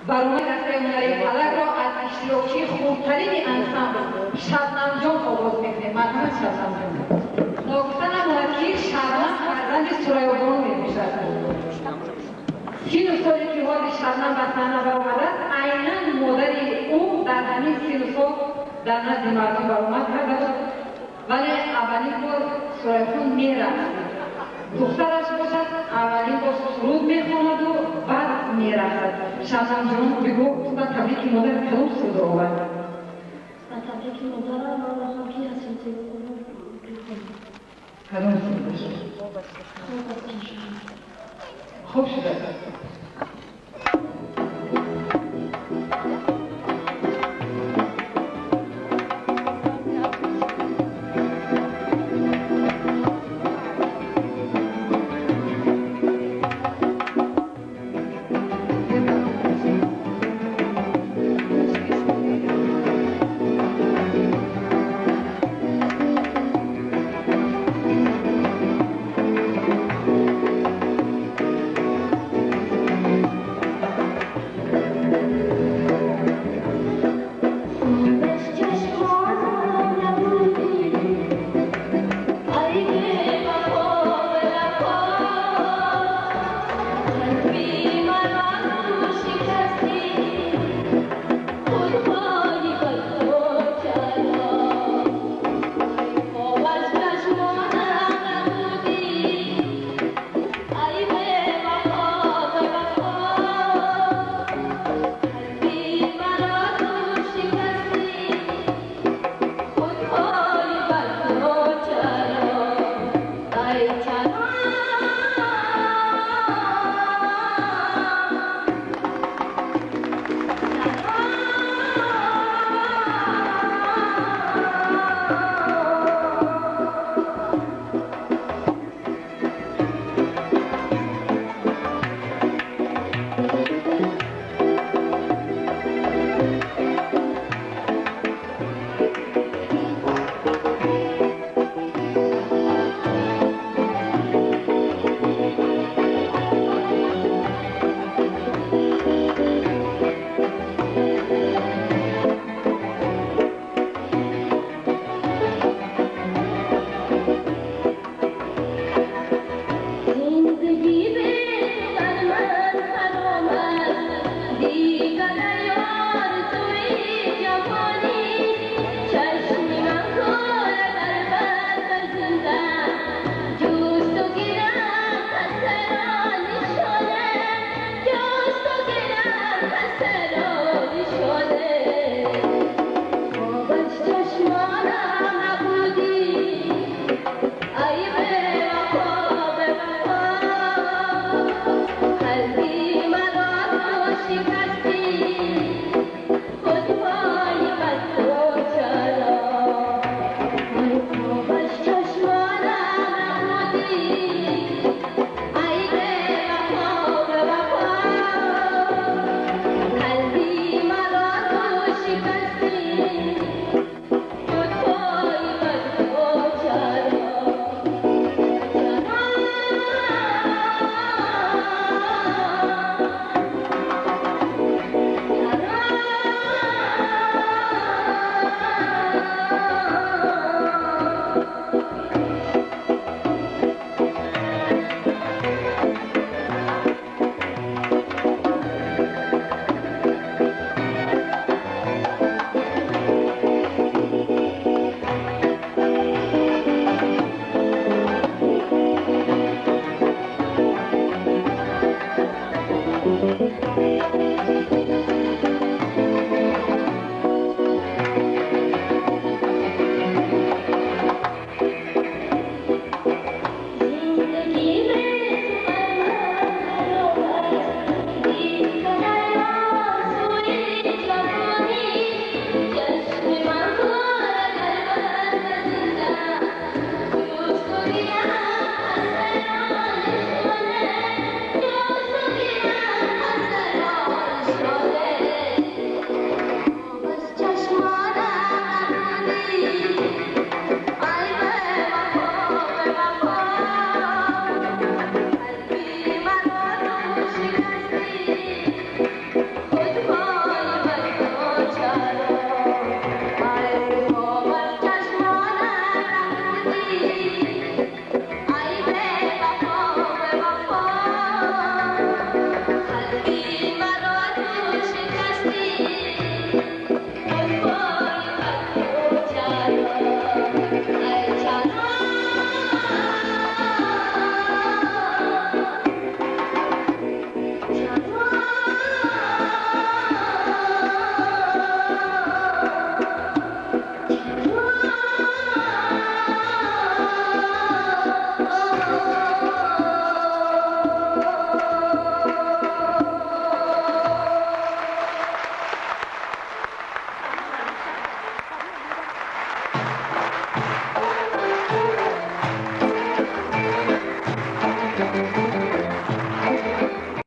برنامه دسته هنری فلک را از اشتراکی خوبترین انسامبل شبنم جان آغاز میکنیم. مرحمت شبنم جان. ناگفته نماند که شبنم فرزند سورايو بانو میباشد. سین و سالی که حال شبنم به صحنه برآمد عیناً مادر او در همین سین و سال در نزد مردم برآمد کرده بود، ولی اولین بار سورايو خان میرفت. دخترش باشد اولین بار سرود میخواند و بعد میرفت. شبنم جان بگو تو به تبریک مادر کدام سرود آورد؟ به تبریک مادرم آورد که هستید کدام سرودش؟ خوب شده.